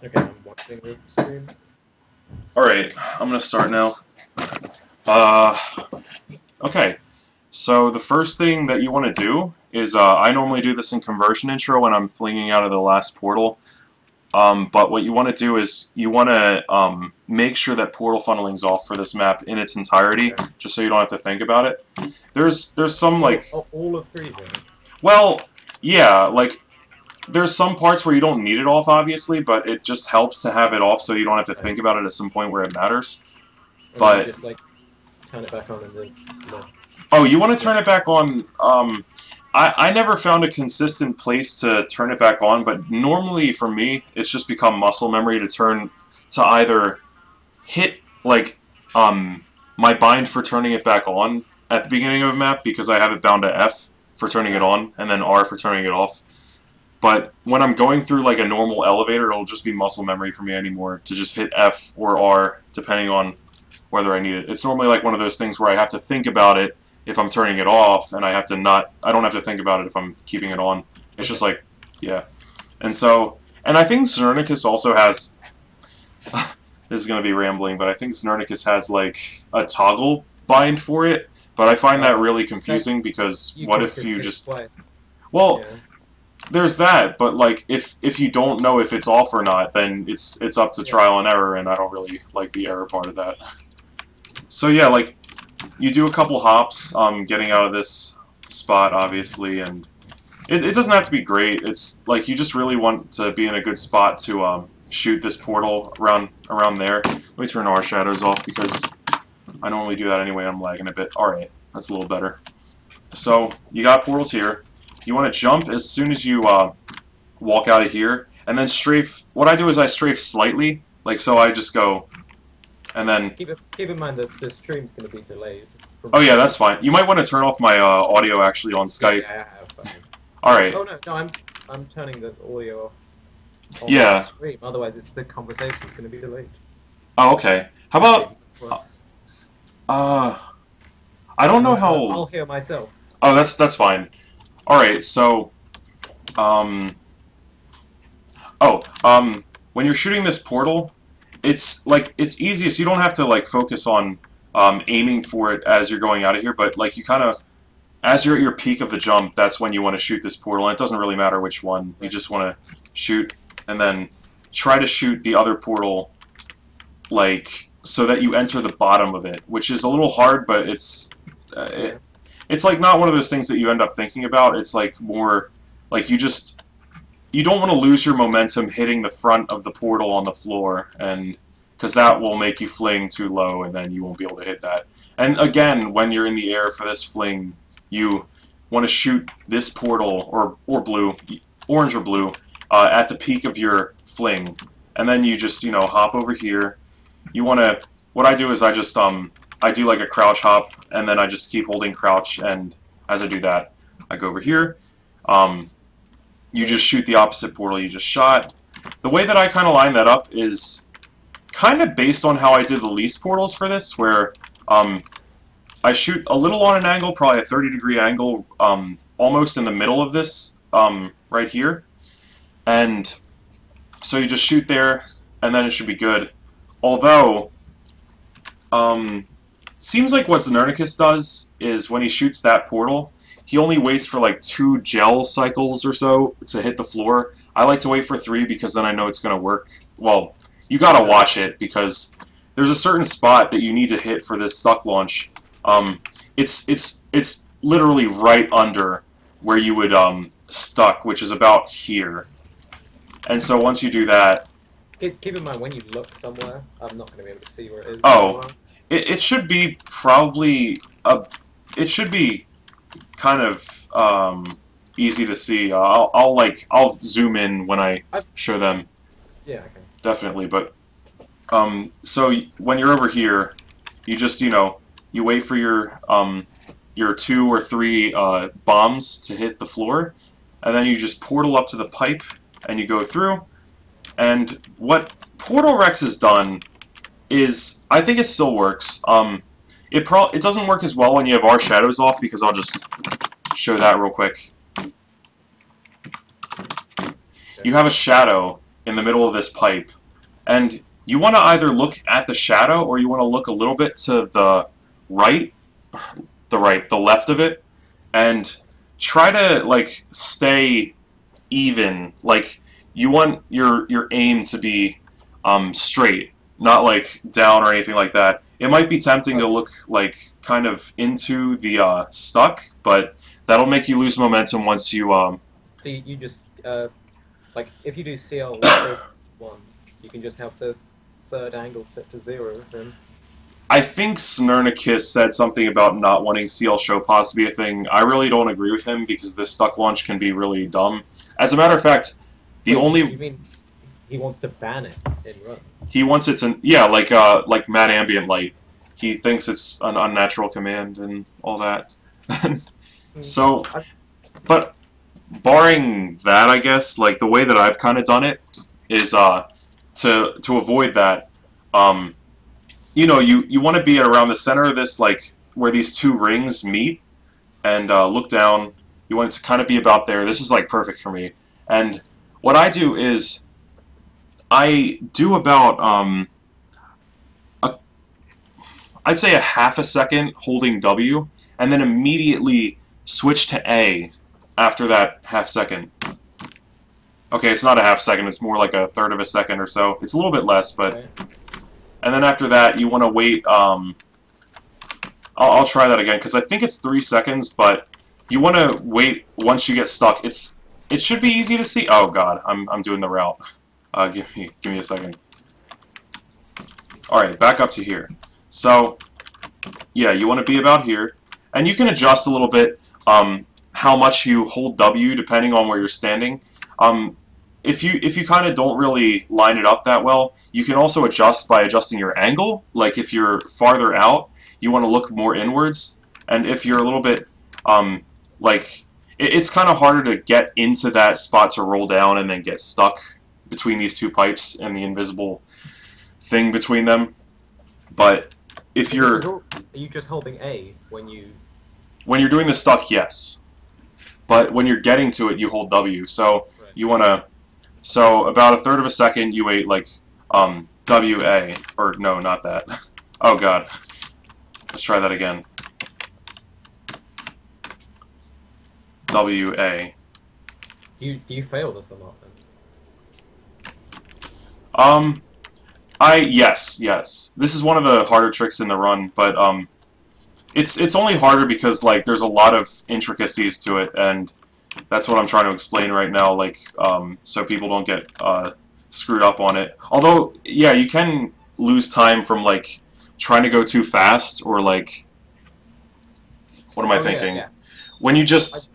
Okay, I'm watching the stream. Alright, I'm gonna start now. Uh, okay. So the first thing that you want to do is, I normally do this in conversion intro when I'm flinging out of the last portal. But what you want to do is you want to make sure that portal funneling's off for this map in its entirety, Okay. just so you don't have to think about it. There's some like, all of three then. well, yeah, like there's some parts where you don't need it off, obviously, but it just helps to have it off so you don't have to think about it at some point where it matters. And But then just like turn it back on and then no. oh, you want to turn it back on? I never found a consistent place to turn it back on, but normally for me, it's just become muscle memory to either hit like my bind for turning it back on at the beginning of a map because I have it bound to F for turning it on and then R for turning it off. But when I'm going through like a normal elevator, it'll just be muscle memory for me anymore to just hit F or R depending on whether I need it. It's normally like one of those things where I have to think about it if I'm turning it off, and I don't have to think about it if I'm keeping it on. It's just like, yeah. And so, and I think Xernicus also has, this is going to be rambling, but I think Xernicus has like a toggle bind for it, but I find that really confusing because what if you just, twice. well, Yeah. there's that, but like if you don't know if it's off or not, then it's up to trial and error, and I don't really like the error part of that. So yeah, like you do a couple hops, getting out of this spot, obviously, and it doesn't have to be great. It's like you just really want to be in a good spot to shoot this portal around there. Let me turn our shadows off because I normally do that anyway. I'm lagging a bit. All right, that's a little better. So you got portals here. You want to jump as soon as you walk out of here, and then strafe. What I do is I strafe slightly, like so. I just go, and then. Keep in mind that the stream's going to be delayed. Oh yeah, that's fine. You might want to turn off my audio actually on Skype. Yeah, I have. All right. Oh no, I'm turning the audio off. Yeah. The stream. Otherwise, the conversation's going to be delayed. Oh, okay. How about I don't know how. I'll hear myself. Oh, that's fine. All right. So, when you're shooting this portal, it's easiest. You don't have to like focus on aiming for it as you're going out of here, but like you kind of, as you're at your peak of the jump, that's when you want to shoot this portal. And it doesn't really matter which one. You just want to shoot and then try to shoot the other portal, like so that you enter the bottom of it, which is a little hard, but it's like not one of those things that you end up thinking about. It's like more like you don't want to lose your momentum hitting the front of the portal on the floor, and because that will make you fling too low, and then you won't be able to hit that. And again, when you're in the air for this fling, you want to shoot this portal, or blue, orange or blue, at the peak of your fling. And then you just, hop over here. You want to, what I do is I just, I do like a crouch hop, and then I just keep holding crouch, and as I do that, I go over here. You just shoot the opposite portal you just shot. The way that I kind of line that up is kind of based on how I did the least portals for this, where I shoot a little on an angle, probably a 30-degree angle, almost in the middle of this, right here. And so you just shoot there, and then it should be good. Although, seems like what Xernicus does is when he shoots that portal, he only waits for like 2 gel cycles or so to hit the floor. I like to wait for 3 because then I know it's going to work. Well, you got to watch it because there's a certain spot that you need to hit for this stuck launch. It's literally right under where you would stuck, which is about here. And so once you do that, Keep in mind when you look somewhere, I'm not going to be able to see where it is. oh, it should be probably it should be kind of easy to see. I'll zoom in when I show them. Yeah, okay. Definitely, but so when you're over here, you just you wait for your 2 or 3 bombs to hit the floor, and then you just portal up to the pipe and you go through. And what Portal Rex has done is, I think it still works. It doesn't work as well when you have our shadows off, because I'll just show that real quick. You have a shadow in the middle of this pipe, and you want to either look at the shadow or you want to look a little bit to the right, the left of it, and try to like stay even. Like you want your aim to be straight, not like down or anything like that. It might be tempting to look like kind of into the stuck, but that'll make you lose momentum once you So you just like if you do CL 1, you can just have the third angle set to 0, then. I think Snernicus said something about not wanting CL show pause to be a thing. I really don't agree with him because this stuck launch can be really dumb. As a matter of fact, the only... You mean he wants to ban it in runs? He wants it to... Yeah, like Mad Ambient Light. He thinks it's an unnatural command and all that. So, but barring that, I guess, like the way that I've kind of done it is to avoid that, you know, you want to be around the center of this, like, where these two rings meet, and look down. You want it to kind of be about there. This is, like, perfect for me. And what I do is, I do about, I'd say a half a second holding W, and then immediately switch to A after that half second. Okay, it's not a half second, it's more like a third of a second or so. It's a little bit less, but... Okay. And then after that, you want to wait, I'll try that again, because I think it's 3 seconds, but you want to wait once you get stuck. It should be easy to see. Oh god, I'm doing the route. Give me a second. Alright, back up to here. So, yeah, you want to be about here. And you can adjust a little bit how much you hold W depending on where you're standing. If you kind of don't really line it up that well, you can also adjust by adjusting your angle. Like if you're farther out, you want to look more inwards. And if you're a little bit, like, it's kind of harder to get into that spot to roll down and then get stuck between these two pipes and the invisible thing between them. But if you're... Are you just holding A when you... When you're doing the stuck, yes. But when you're getting to it, you hold W. So right. You want to... So about a third of a second, you wait like WA, or no, not that. Oh god, let's try that again. WA. Do you fail this a lot then? Yes. This is one of the harder tricks in the run, but it's only harder because like there's a lot of intricacies to it, and that's what I'm trying to explain right now, like, so people don't get screwed up on it. Although, yeah, you can lose time from, like, trying to go too fast, or, like, what am I thinking? Yeah. When you just,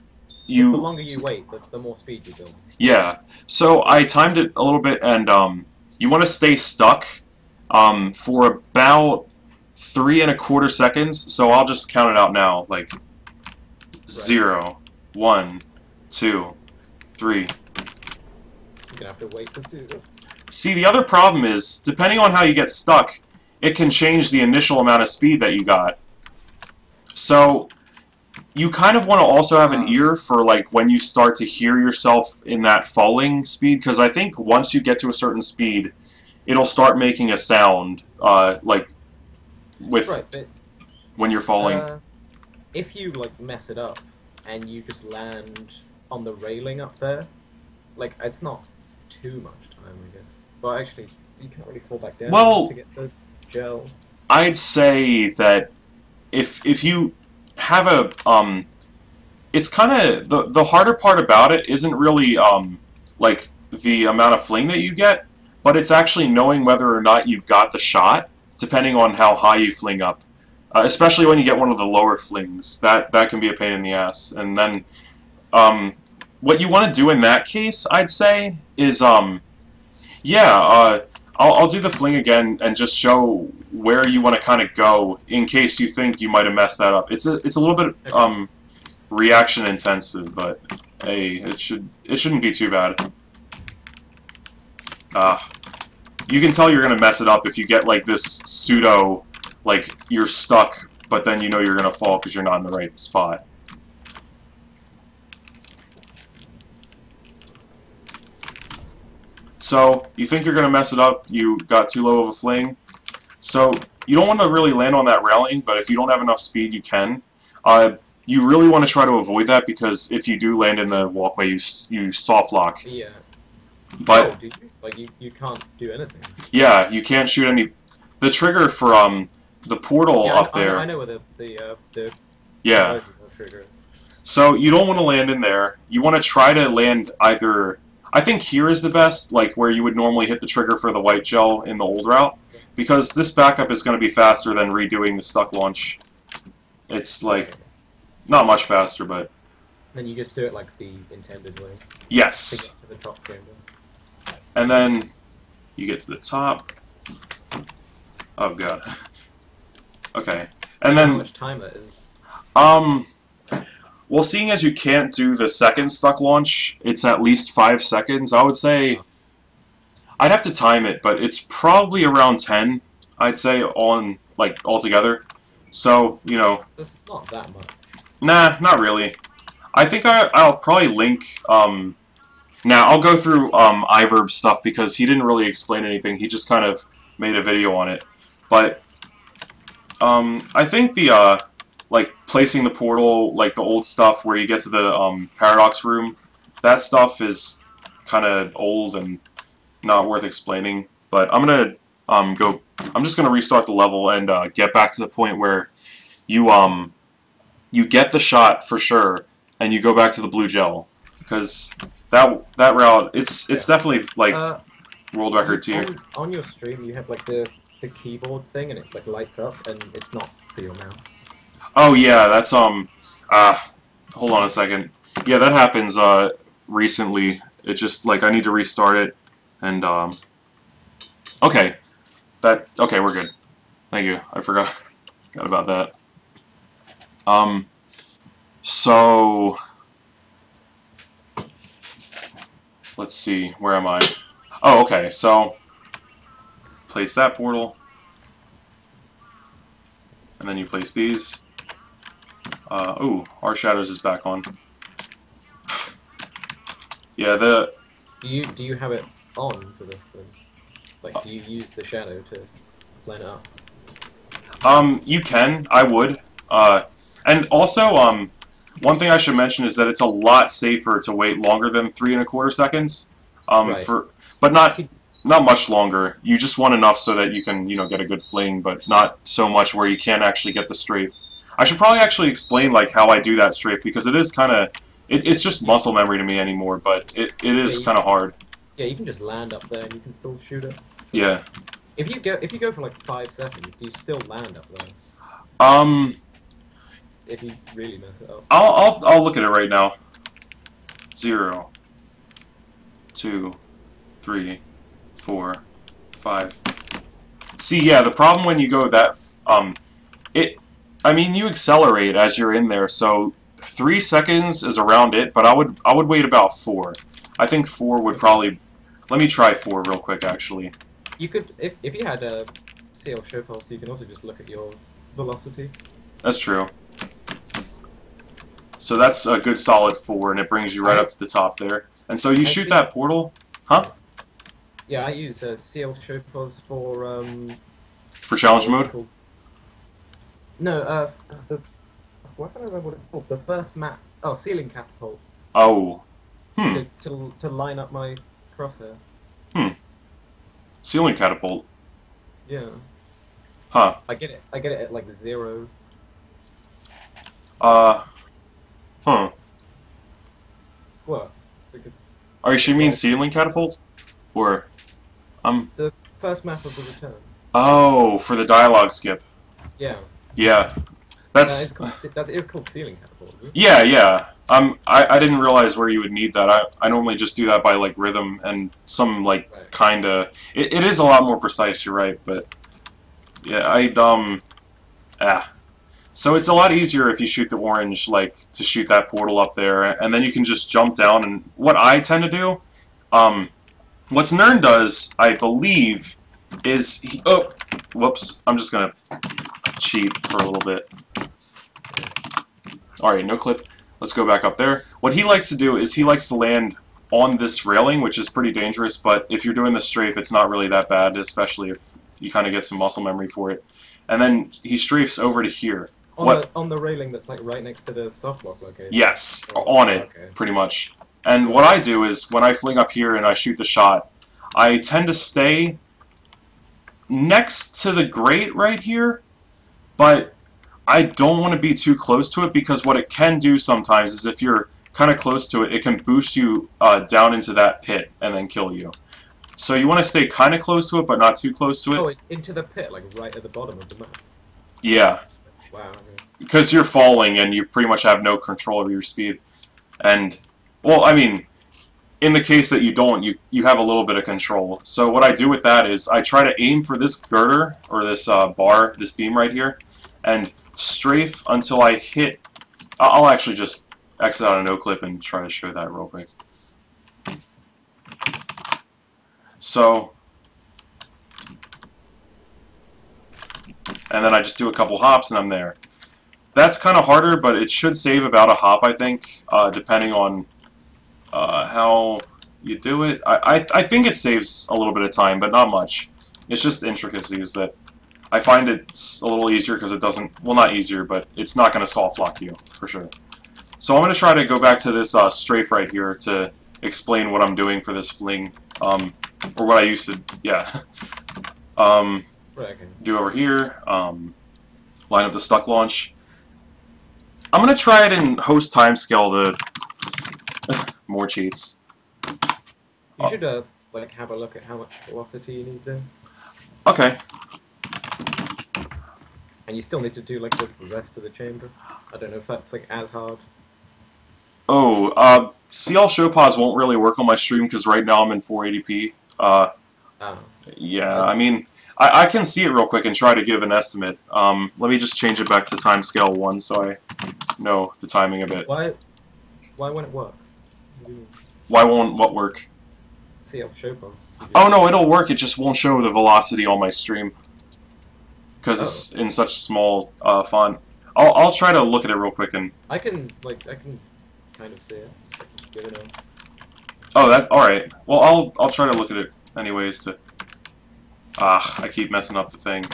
the longer you wait, the more speed you build. Yeah. So I timed it a little bit, and you want to stay stuck for about 3 1/4 seconds, so I'll just count it out now, like, right. 0, 1, 2, 3. You're gonna have to wait to see this. See, the other problem is, depending on how you get stuck, it can change the initial amount of speed that you got. So, you kind of want to also have an ear for, like, when you start to hear yourself in that falling speed, because I think once you get to a certain speed, it'll start making a sound, like, with... Right, but... When you're falling. If you, like, mess it up, and you just land on the railing up there, like, it's not too much time, I guess. But actually, you can't really fall back down to get the gel. I'd say that if you have a, it's kind of, the harder part about it isn't really, like, the amount of fling that you get, but it's actually knowing whether or not you got the shot, depending on how high you fling up. Especially when you get one of the lower flings. That can be a pain in the ass. And then, what you want to do in that case, I'd say, is, I'll do the fling again and just show where you want to kind of go in case you think you might have messed that up. It's a little bit, reaction intensive, but, hey, it shouldn't be too bad. You can tell you're going to mess it up if you get, like, this pseudo... Like, you're stuck, but then you know you're going to fall because you're not in the right spot. So you think you're going to mess it up, you got too low of a fling. So you don't want to really land on that railing, but if you don't have enough speed, you can. You really want to try to avoid that because if you do land in the walkway, you soft lock. Yeah. But do you? Like you can't do anything. yeah, you can't shoot any. The trigger for the portal Yeah, up there. I know where the Yeah. trigger is. So you don't want to land in there. You want to try to land either. I think here is the best, like where you would normally hit the trigger for the white gel in the old route, because this backup is going to be faster than redoing the stuck launch. It's like not much faster, but then you just do it like the intended way. yes. To get to the top chamber. And then you get to the top. Oh god. Okay. And How then much time it is? well, seeing as you can't do the second stuck launch, it's at least 5 seconds. I would say I'd have to time it, but it's probably around 10, I'd say, on like altogether. So, you know, That's not that much. nah, not really. I think I'll probably link now I'll go through Iverb's stuff because he didn't really explain anything. He just kind of made a video on it. But I think the like placing the portal, like the old stuff where you get to the paradox room, that stuff is kind of old and not worth explaining. But I'm gonna I'm just gonna restart the level and get back to the point where you you get the shot for sure, and you go back to the blue gel because that route it's definitely like world record tier. On your stream, you have like the keyboard thing, and it like lights up, and it's not for your mouse. Oh yeah, that's hold on a second. Yeah, that happens recently. It just like I need to restart it and okay. Okay, we're good. Thank you. I forgot about that. So let's see, where am I? Oh, okay, so place that portal. And then you place these. Ooh, our shadows is back on. Yeah, the. Do you have it on for this then? Like, do you use the shadow to line it up? You can. I would. And also, one thing I should mention is that it's a lot safer to wait longer than 3 1/4 seconds. Right. But not much longer. You just want enough so that you can, you know, get a good fling, but not so much where you can't actually get the strafe. I should probably actually explain like how I do that strafe because it is kind of it's just muscle memory to me anymore, but it is kind of hard. Yeah, you can just land up there and you can still shoot it. Yeah. If you go for like 5 seconds, do you still land up there? If you really mess it up. I'll look at it right now. 0, 2, 3, 4, 5. See, yeah, the problem when you go that I mean, you accelerate as you're in there, so 3 seconds is around it, but I would wait about 4. I think 4 would probably. Let me try 4 real quick, actually. You could, if you had a CL show pulse, you can also just look at your velocity. That's true. So that's a good solid 4, and it brings you right up to the top there. And so you shoot that portal, huh? Yeah, I use CL show pulse for challenge mode. No, what can I remember what it's called? The first map. Oh, ceiling catapult. Oh. To line up my crosshair. Ceiling catapult. Yeah. Huh. I get it at like 0. Huh. What? Because Are you sure you mean ceiling catapult? Or, the first map of the return. Oh, for the dialogue skip. Yeah. Yeah. That's... That is called ceiling catapult, isn't it? Yeah, yeah. I didn't realize where you would need that. I normally just do that by, like, rhythm and some, like, Right. kinda... It is a lot more precise, you're right, but... Yeah, So it's a lot easier if you shoot the orange, like, to shoot that portal up there, and then you can just jump down, and what I tend to do, what Nern does, I believe, is... oh! Whoops. I'm just gonna cheat for a little bit. Alright, no clip. Let's go back up there. What he likes to do is he likes to land on this railing, which is pretty dangerous, but if you're doing the strafe, it's not really that bad, especially if you kind of get some muscle memory for it. And then he strafes over to here. On the railing that's like right next to the soft lock location? Yes, on it, pretty much. And what I do is, when I fling up here and I shoot the shot, I tend to stay next to the grate right here, but I don't want to be too close to it, because what it can do sometimes is if you're kind of close to it, it can boost you down into that pit and then kill you. So you want to stay kind of close to it, but not too close to it. Oh, into the pit, like right at the bottom of the map? Yeah. Wow. Okay. Because you're falling and you pretty much have no control over your speed. And, well, I mean, in the case that you don't, you have a little bit of control. So what I do with that is I try to aim for this girder, or this bar, this beam right here, and strafe until I hit... I'll actually just exit out a no-clip and try to show that real quick. So... and then I just do a couple hops and I'm there. That's kind of harder, but it should save about a hop, I think, depending on how you do it. I think it saves a little bit of time, but not much. It's just intricacies that I find it's a little easier because it doesn't, well, not easier, but it's not going to soft lock you, for sure. So I'm going to try to go back to this strafe right here to explain what I'm doing for this fling, or what I used to, yeah. Do over here, line up the stuck launch. I'm going to try it in host timescale to... more cheats. You should like have a look at how much velocity you need there. Okay. And you still need to do like the rest of the chamber. I don't know if that's like as hard. Oh, CL show pause won't really work on my stream because right now I'm in 480p. Yeah, I mean, I can see it real quick and try to give an estimate. Let me just change it back to timescale 1 so I know the timing of it. Why won't it work? Why won't what work? CL show pause. Oh no, it'll work, it just won't show the velocity on my stream. Because it's in such small font. I'll try to look at it real quick and... I can kind of see it. Give it a... Oh, that, alright. Well, I'll try to look at it anyways to... I keep messing up the thing.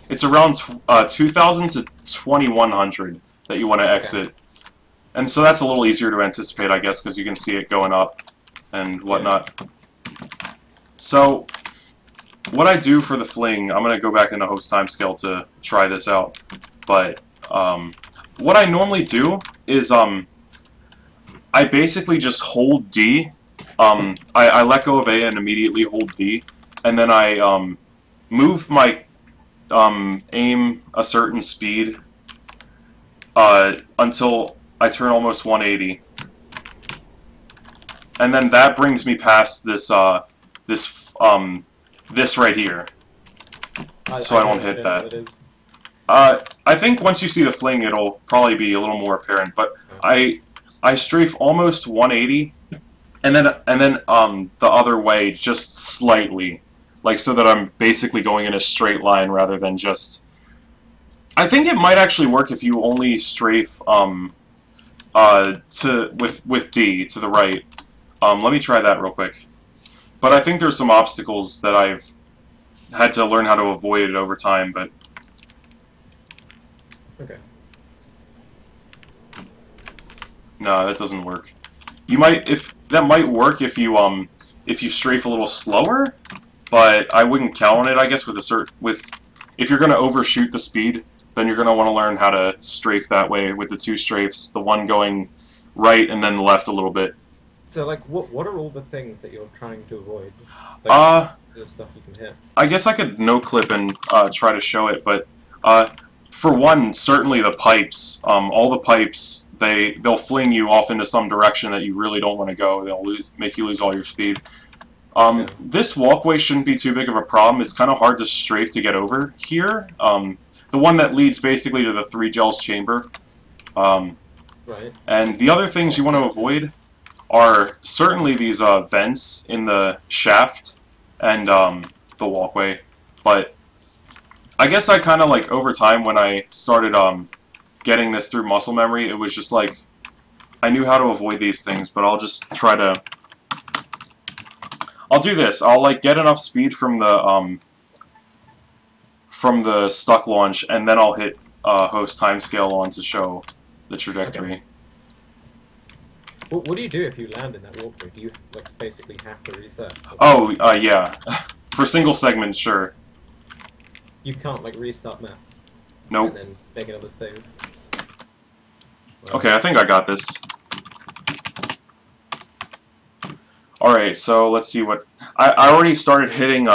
It's around 2,000 to 2,100 that you want to exit. Okay. And so that's a little easier to anticipate, I guess, because you can see it going up and whatnot. Yeah. So, what I do for the fling, I'm going to go back into host timescale to try this out. But, what I normally do is, I basically just hold D. I let go of A and immediately hold D. And then I, move my, aim a certain speed, until I turn almost 180. And then that brings me past this, this right here. So I don't hit that. I think once you see the fling, it'll probably be a little more apparent, but I strafe almost 180, and then the other way just slightly, like so that I'm basically going in a straight line rather than just... I think it might actually work if you only strafe with D to the right. Let me try that real quick. But I think there's some obstacles that I've had to learn how to avoid over time, but... Okay. No, that doesn't work. You might, that might work if you strafe a little slower, but I wouldn't count on it, I guess, if you're going to overshoot the speed, then you're going to want to learn how to strafe that way with the two strafes, the one going right and then left a little bit. So, like, what are all the things that you're trying to avoid? Like, the stuff you can hit. I guess I could no-clip and try to show it, but for one, certainly the pipes. All the pipes, they'll fling you off into some direction that you really don't want to go. They'll make you lose all your speed. Yeah. This walkway shouldn't be too big of a problem. It's kind of hard to strafe to get over here. The one that leads basically to the 3 gels chamber. Right. And the other things you want to avoid are certainly these vents in the shaft and the walkway. But I guess I kind of like over time when I started getting this through muscle memory, it was just like I knew how to avoid these things, but I'll just try to. I'll do this. I'll like get enough speed from the stuck launch, and then I'll hit host timescale on to show the trajectory. Okay. What do you do if you land in that walkway? Do you like basically have to reset? Oh, yeah. For single segments, sure. You can't like restart map. Nope. And then make another save. Well, Okay, I think I got this. Alright, so let's see what... I already started hitting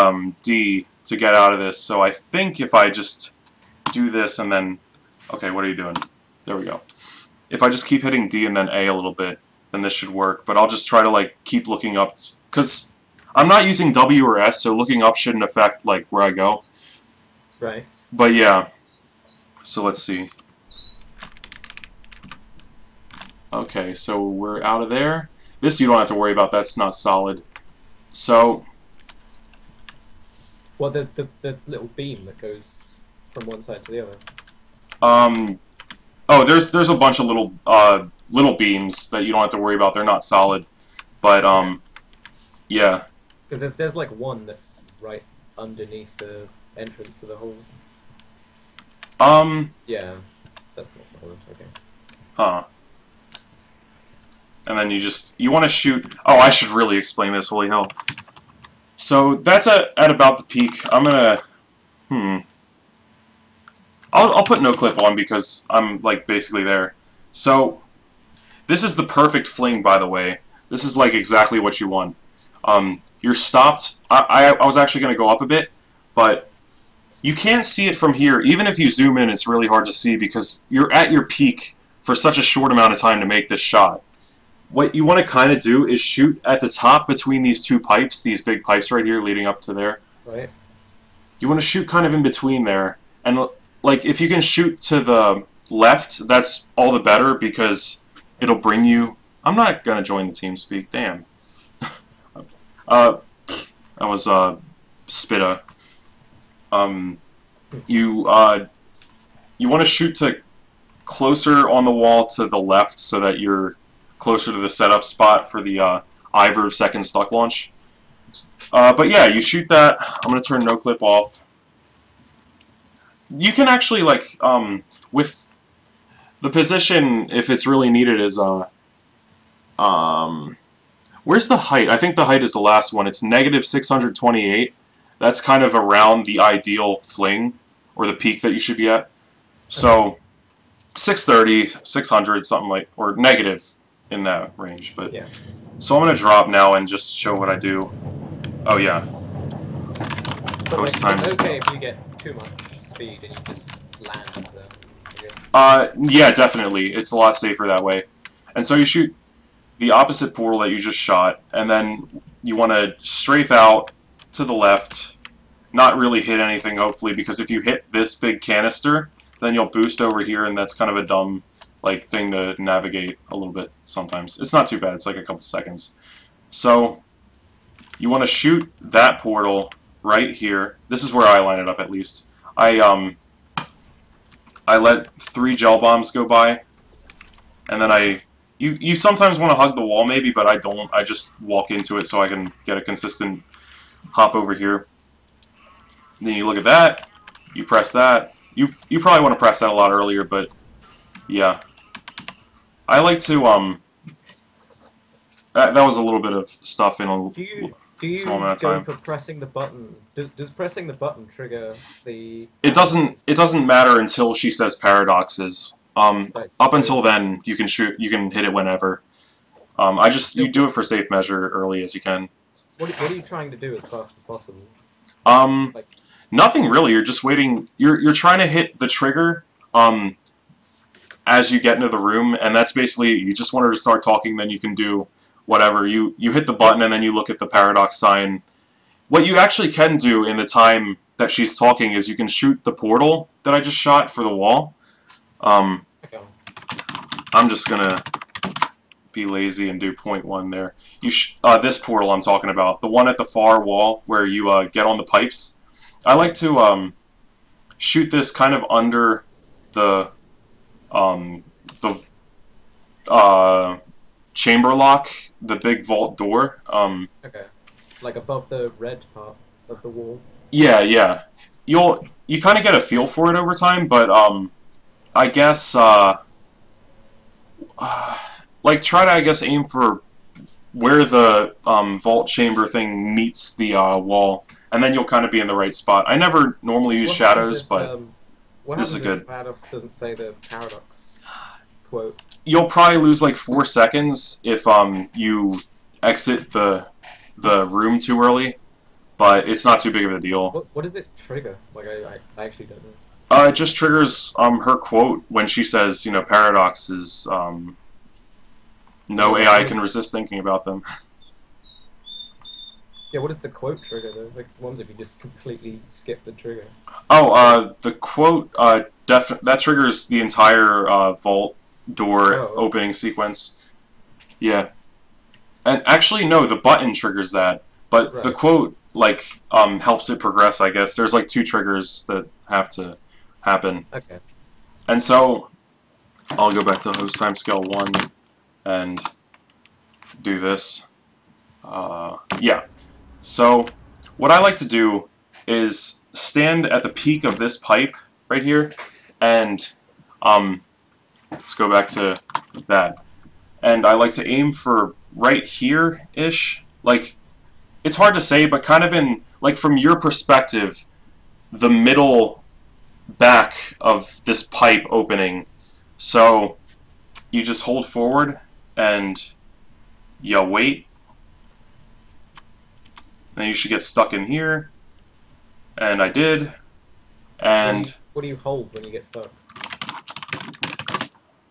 D to get out of this, so I think if I just do this and then... Okay, what are you doing? There we go. If I just keep hitting D and then A a little bit, then this should work. But I'll just try to like keep looking up, because I'm not using W or S, so looking up shouldn't affect like where I go. Right. But yeah, so let's see. Okay, so we're out of there. This you don't have to worry about, that's not solid. So... Well, the little beam that goes from one side to the other. Oh, there's a bunch of little beams that you don't have to worry about. They're not solid, but yeah. Because there's like one that's right underneath the entrance to the hole. Yeah, that's not solid. Okay. Huh. And then you want to shoot. Oh, I should really explain this. Holy hell. So that's at about the peak. I'm gonna. I'll put no clip on because I'm like basically there. So this is the perfect fling, by the way. This is like exactly what you want. You're stopped. I was actually going to go up a bit, but you can't see it from here. Even if you zoom in, it's really hard to see because you're at your peak for such a short amount of time to make this shot. What you want to kind of do is shoot at the top between these two pipes, these big pipes right here leading up to there. Right. You want to shoot kind of in between there, and like, if you can shoot to the left, that's all the better, because it'll bring you... I'm not going to join the TeamSpeak, damn. That was, Spitta. You want to shoot to closer on the wall to the left, so that you're closer to the setup spot for the, Iver second stuck launch. But yeah, you shoot that. I'm going to turn no clip off. You can actually, like, with the position, if it's really needed, is, where's the height? I think the height is the last one. It's negative 628. That's kind of around the ideal fling, or the peak that you should be at. So, 630, 600, something like, or negative in that range. But yeah. So I'm going to drop now and just show what I do. Oh, yeah. But Most like, times. It's okay if you get too much speed and you just land up there, I guess. Yeah, definitely. It's a lot safer that way. And so you shoot the opposite portal that you just shot, and then you want to strafe out to the left, not really hit anything, hopefully, because if you hit this big canister, then you'll boost over here, and that's kind of a dumb like thing to navigate a little bit sometimes. It's not too bad. It's like a couple seconds. So you want to shoot that portal right here. This is where I line it up, at least. I let 3 gel bombs go by, and then you sometimes want to hug the wall maybe, but I don't. I just walk into it so I can get a consistent hop over here. Then you look at that, you press that. You probably want to press that a lot earlier, but yeah. I like to that was a little bit of stuff in a small amount of time. For pressing the button? Does pressing the button trigger the? It doesn't matter until she says paradoxes. Up until then, you can shoot. You can hit it whenever. You do it for safe measure early as you can. What are you trying to do as fast as possible? Like, Nothing really. You're just waiting. You're trying to hit the trigger. As you get into the room, and that's basically, you just want her to start talking, then you can do whatever. You hit the button, and then you look at the paradox sign. What you actually can do in the time that she's talking is you can shoot the portal that I just shot for the wall. I'm just gonna be lazy and do 0.1 there. This portal I'm talking about, the one at the far wall where you get on the pipes. I like to shoot this kind of under the um, the chamber lock, the big vault door. Okay. Like above the red part of the wall. Yeah, yeah. You kind of get a feel for it over time, but I guess like try to aim for where the vault chamber thing meets the wall, and then you'll kind of be in the right spot. I never normally use shadows, but this is good. What happens if Vados doesn't say the paradox quote? You'll probably lose like 4 seconds if you exit the room too early, but it's not too big of a deal. What does it trigger? Like I actually don't know. It just triggers her quote when she says, you know, paradox is no AI can resist thinking about them. Yeah, what does the quote trigger though? Like ones if you just completely skip the trigger. Oh, the quote that triggers the entire vault door opening sequence. Yeah. And actually no, the button triggers that, but the quote like helps it progress, I guess. There's like 2 triggers that have to happen. Okay. And so I'll go back to host timescale 1 and do this. Yeah. So what I like to do is stand at the peak of this pipe right here, and let's go back to that. And I like to aim for right here-ish. Like, it's hard to say, but kind of in, like, from your perspective, the middle back of this pipe opening. So you just hold forward and you wait. Then you should get stuck in here. And I did. And what do you hold when you get stuck?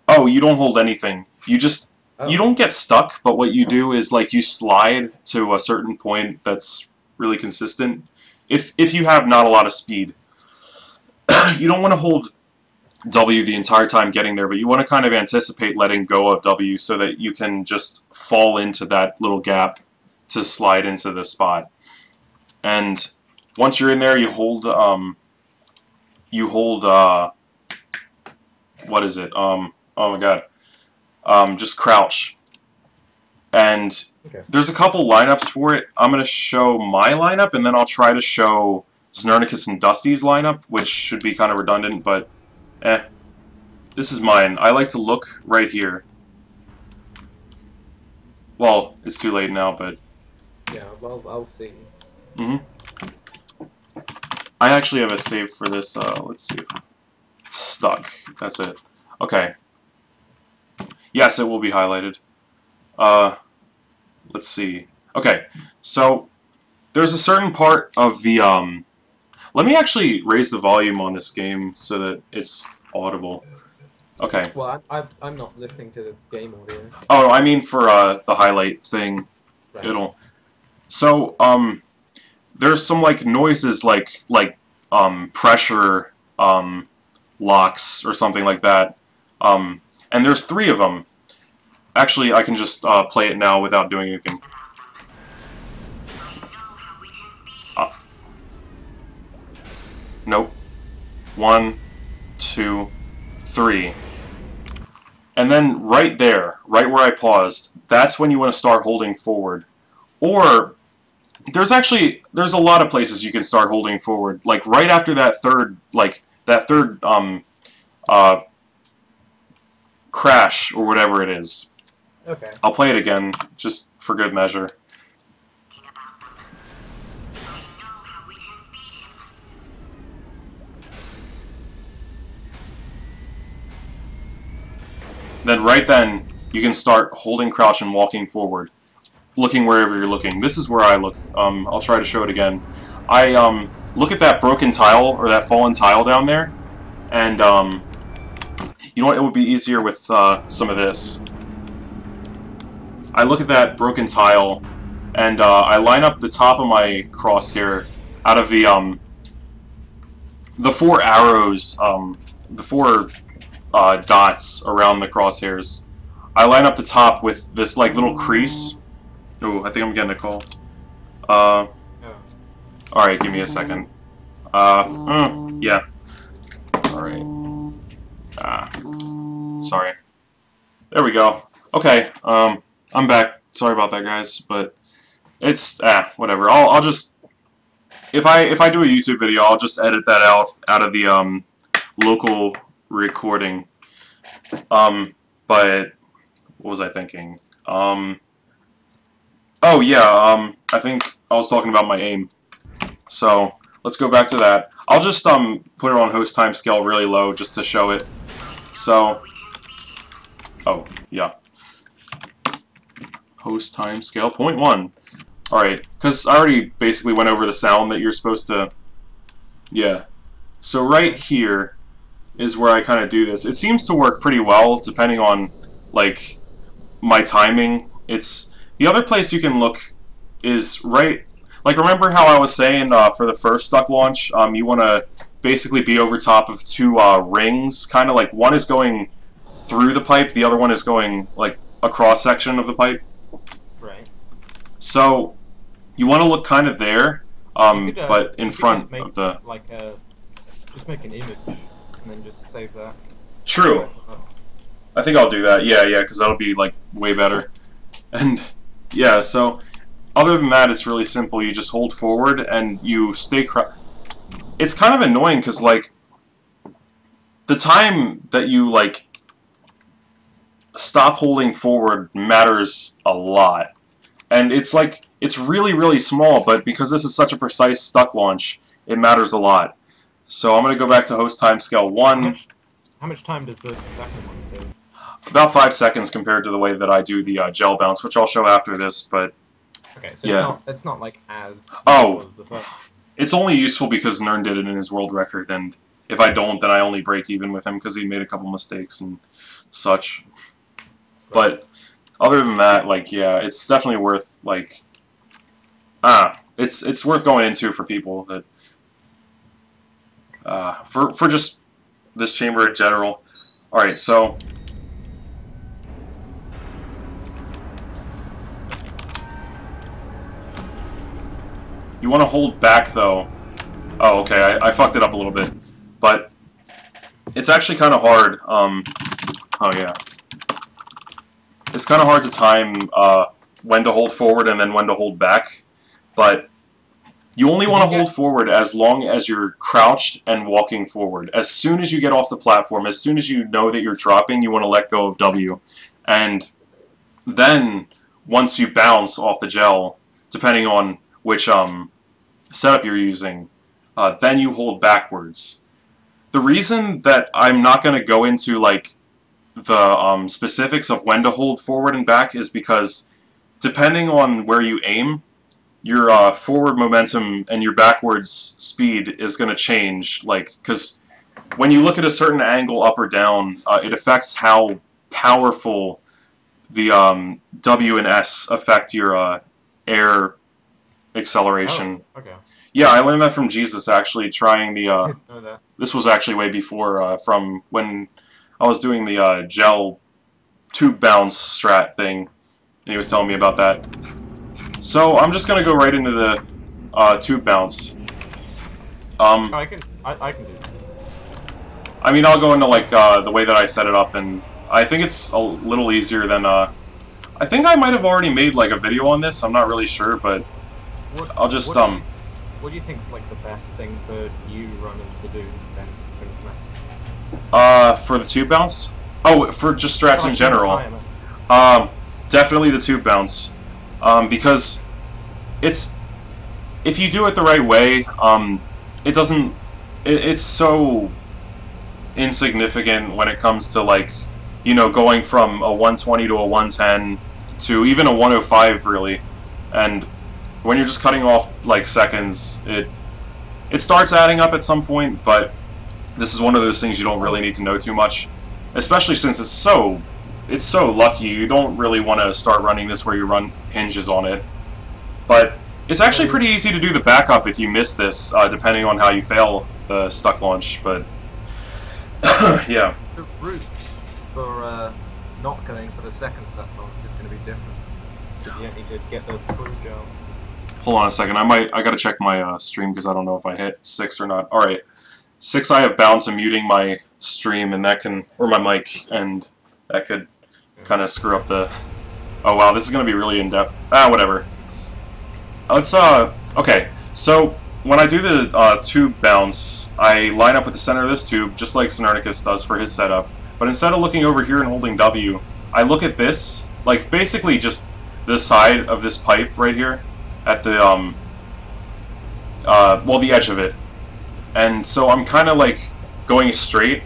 Oh, you don't hold anything. You just you don't get stuck, but what you do is like you slide to a certain point that's really consistent. If you have not a lot of speed. You don't want to hold W the entire time getting there, but you want to kind of anticipate letting go of W so that you can just fall into that little gap to slide into the spot. And once you're in there, you hold what is it? Oh my god. Just crouch. And there's a couple lineups for it. I'm going to show my lineup, and then I'll try to show Znernicus and Dusty's lineup, which should be kind of redundant, but this is mine. I like to look right here. Well, it's too late now, but yeah, well, I'll see. I actually have a save for this. Let's see. Stuck. That's it. Okay. Yes, it will be highlighted. Let's see. Okay, so there's a certain part of the let me actually raise the volume on this game so that it's audible. Okay. Well, I'm not listening to the game audio. Oh, I mean for the highlight thing. Right. It'll. So there's some like noises like pressure locks or something like that. And there's 3 of them. Actually, I can just play it now without doing anything. Nope. 1, 2, 3. And then right there, right where I paused, that's when you want to start holding forward. Or there's a lot of places you can start holding forward. Like right after that third crash or whatever it is. Okay. I'll play it again just for good measure. Then right then, you can start holding crouch and walking forward, looking wherever you're looking. This is where I look. I'll try to show it again. I look at that broken tile, or that fallen tile down there, and you know what, it would be easier with some of this. I look at that broken tile, and I line up the top of my crosshair out of the 4 arrows, the 4 dots around the crosshairs. I line up the top with this like little crease. Oh, I think I'm getting a call. Alright, give me a second. Yeah. Alright. Sorry. There we go. Okay, I'm back. Sorry about that, guys, but it's, whatever. I'll just, if I do a YouTube video, I'll just edit that out of the, local recording. But, what was I thinking? Oh, yeah, I think I was talking about my aim. So, let's go back to that. I'll just, put it on host time scale really low just to show it. So, oh, yeah. Host time scale 0.1. Alright, because I already basically went over the sound that you're supposed to... Yeah. So right here is where I kind of do this. It seems to work pretty well, depending on, like, my timing. It's... The other place you can look is right... Like, remember how I was saying for the first stuck launch, you want to basically be over top of two rings, kind of like one is going through the pipe, the other one is going, like, a cross-section of the pipe. Right. So, you want to look kind of there, but in front of the... Like, just make an image, and then just save that. True. I think I'll do that, yeah, because that'll be, like, way better. And, yeah, so... Other than that, it's really simple. You just hold forward and you stay It's kind of annoying because, like, the time that you, like, stop holding forward matters a lot. And it's, like, it's really, really small, but because this is such a precise stuck launch, it matters a lot. So I'm going to go back to host time scale 1. How much time does the second one take? About 5 seconds compared to the way that I do the gel bounce, which I'll show after this, but... Okay, so yeah. it's not like as... Oh, as the first. It's only useful because Nern did it in his world record, and if I don't, then I only break even with him because he made a couple mistakes and such. Right. But other than that, like, yeah, it's definitely worth, like... It's worth going into for people that... for just this chamber in general. Alright, so... You want to hold back, though. Oh, okay, I fucked it up a little bit. But it's actually kind of hard. Oh, yeah. It's kind of hard to time when to hold forward and then when to hold back. But you only want to hold forward as long as you're crouched and walking forward. As soon as you get off the platform, as soon as you know that you're dropping, you want to let go of W. And then, once you bounce off the gel, depending on which setup you're using, then you hold backwards. The reason that I'm not going to go into like the specifics of when to hold forward and back is because depending on where you aim, your forward momentum and your backwards speed is going to change. Like, because when you look at a certain angle up or down, it affects how powerful the W and S affect your air acceleration. Oh, okay. Yeah, I learned that from Jesus, actually, trying the... This was actually way before, from when I was doing the gel tube bounce strat thing, and he was telling me about that. So, I'm just going to go right into the tube bounce. I can do that. I mean, I'll go into, like, the way that I set it up, and I think it's a little easier than... I think I might have already made, like, a video on this, I'm not really sure, but... I'll just, What do you think's like the best thing for new runners to do then? For the tube bounce? Oh, for just strats in general. Definitely the tube bounce. Because it's... If you do it the right way, it doesn't... It's so insignificant when it comes to, like, you know, going from a 120 to a 110 to even a 105, really. And... when you're just cutting off, like, seconds, it starts adding up at some point, but this is one of those things you don't really need to know too much. Especially since it's so lucky, you don't really want to start running this where you run hinges on it. But it's actually pretty easy to do the backup if you miss this, depending on how you fail the stuck launch, but... yeah. The route for not going for the second stuck launch is going to be different. Because you don't need to get the full gel. Hold on a second. I gotta check my stream because I don't know if I hit 6 or not. Alright. 6 I have bound to muting my stream, and that can, or my mic, and that could kind of screw up the... Oh wow, this is going to be really in-depth. Whatever. Let's, okay, so when I do the tube bounce, I line up with the center of this tube, just like Cernunnicus does for his setup. But instead of looking over here and holding W, I look at this, like basically just the side of this pipe right here, at the, well, the edge of it. And so I'm kind of like going straight,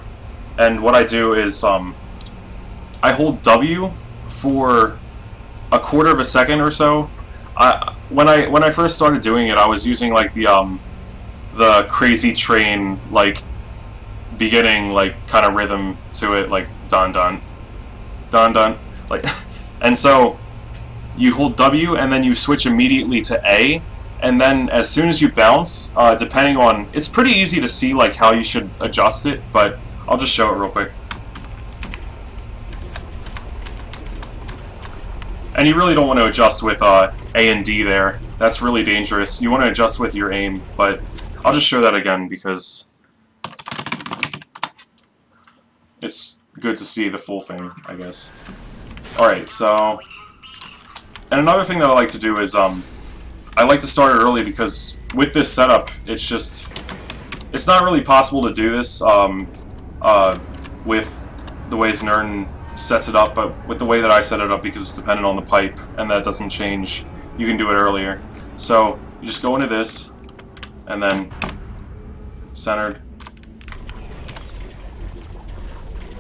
and what I do is, I hold W for a quarter of a second or so. When I first started doing it, I was using like the Crazy Train like beginning like kind of rhythm to it, like dun dun dun dun, like, and so you hold W and then you switch immediately to A, and then as soon as you bounce, depending on, it's pretty easy to see like how you should adjust it, but I'll just show it real quick. And you really don't want to adjust with A and D there. That's really dangerous. You want to adjust with your aim, but I'll just show that again because it's good to see the full thing, I guess. Alright, so... And another thing that I like to do is, I like to start it early because with this setup, it's just... It's not really possible to do this with the way Znern sets it up, but with the way that I set it up, because it's dependent on the pipe, and that doesn't change, you can do it earlier. So, you just go into this, and then centered.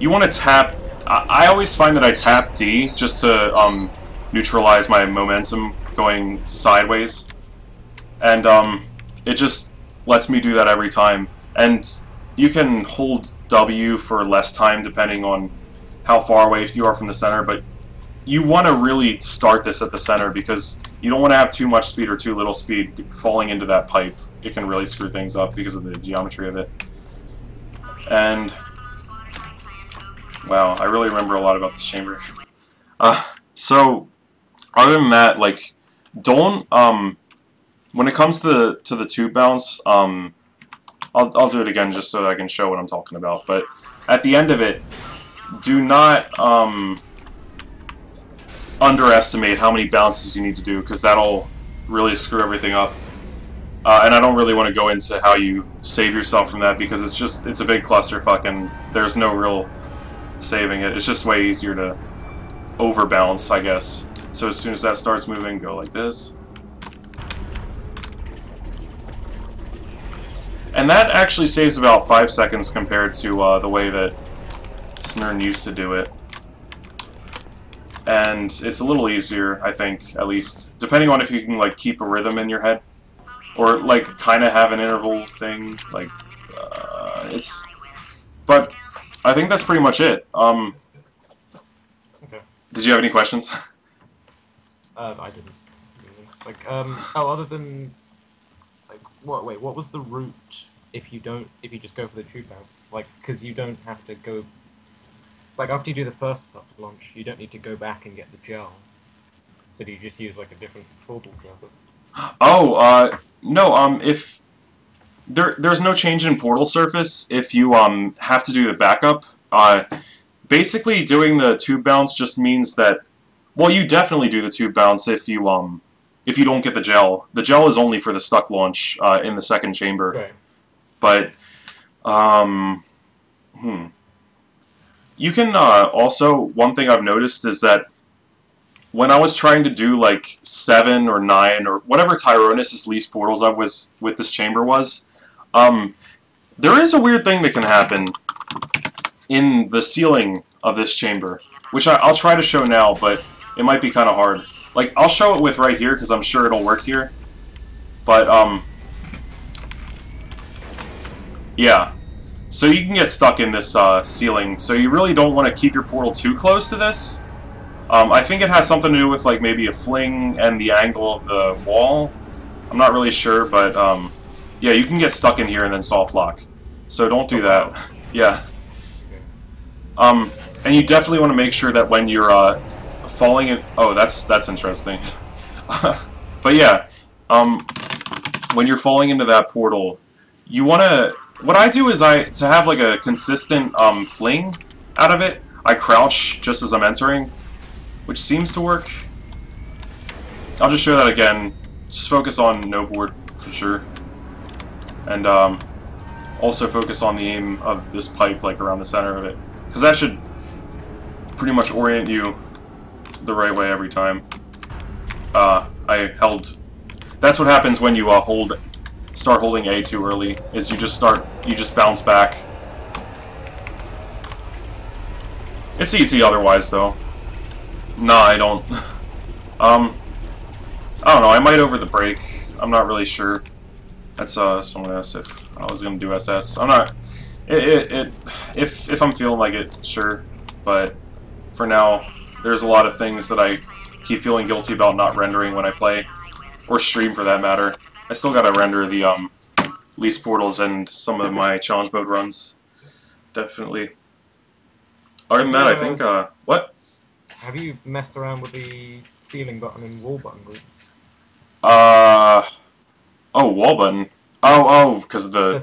You want to tap, I always find that I tap D just to neutralize my momentum going sideways, and it just lets me do that every time. And you can hold W for less time depending on how far away you are from the center, but you want to really start this at the center because you don't want to have too much speed or too little speed falling into that pipe. It can really screw things up because of the geometry of it. And wow, I really remember a lot about this chamber. So other than that, like, don't when it comes to the tube bounce, I'll do it again just so that I can show what I'm talking about. But at the end of it, do not underestimate how many bounces you need to do, because that'll really screw everything up. And I don't really want to go into how you save yourself from that, because it's a big clusterfuck and there's no real saving it. It's just way easier to overbounce, I guess. So as soon as that starts moving, go like this. And that actually saves about 5 seconds compared to the way that Znern used to do it. And it's a little easier, I think, at least. Depending on if you can, like, keep a rhythm in your head. Or, like, kind of have an interval thing. Like, it's... But I think that's pretty much it. Okay. Did you have any questions? I didn't. Really. Like, oh, other than... Like, what was the route if you just go for the tube bounce? Like, because you don't have to go... Like, after you do the first stop launch, you don't need to go back and get the gel. So do you just use, like, a different portal surface? Oh, no, if... There's no change in portal surface if you, have to do the backup. Basically, doing the tube bounce just means that... Well, you definitely do the tube bounce if you don't get the gel. The gel is only for the stuck launch, in the second chamber. Right. But, You can, also, one thing I've noticed is that when I was trying to do, like, 7 or 9, or whatever Tyronis' least portals up was with this chamber was, there is a weird thing that can happen in the ceiling of this chamber, which I'll try to show now, but it might be kind of hard. Like, I'll show it with right here, because I'm sure it'll work here. But, yeah. So you can get stuck in this ceiling, so you really don't want to keep your portal too close to this. I think it has something to do with, like, maybe a fling and the angle of the wall. I'm not really sure, but, yeah, you can get stuck in here and then soft lock. So don't do that. Yeah. And you definitely want to make sure that when you're, falling in... Oh, that's interesting. But yeah, when you're falling into that portal, you want to what I do is to have like a consistent fling out of it, I crouch just as I'm entering, which seems to work. I'll just show that again. Just focus on no board for sure, and also focus on the aim of this pipe, like around the center of it, because that should pretty much orient you the right way every time. I held. That's what happens when you start holding A too early. Is you just bounce back. It's easy otherwise, though. Nah, I don't. I don't know. I might over the break. I'm not really sure. That's someone asked if I was gonna do SS. I'm not. If I'm feeling like it, sure. But for now, there's a lot of things that I keep feeling guilty about not rendering when I play, or stream for that matter. I still gotta render the lease portals and some of my challenge mode runs. Definitely. Other than that, I think what? Have you messed around with the ceiling button and wall button groups? Oh, wall button. Oh, because of the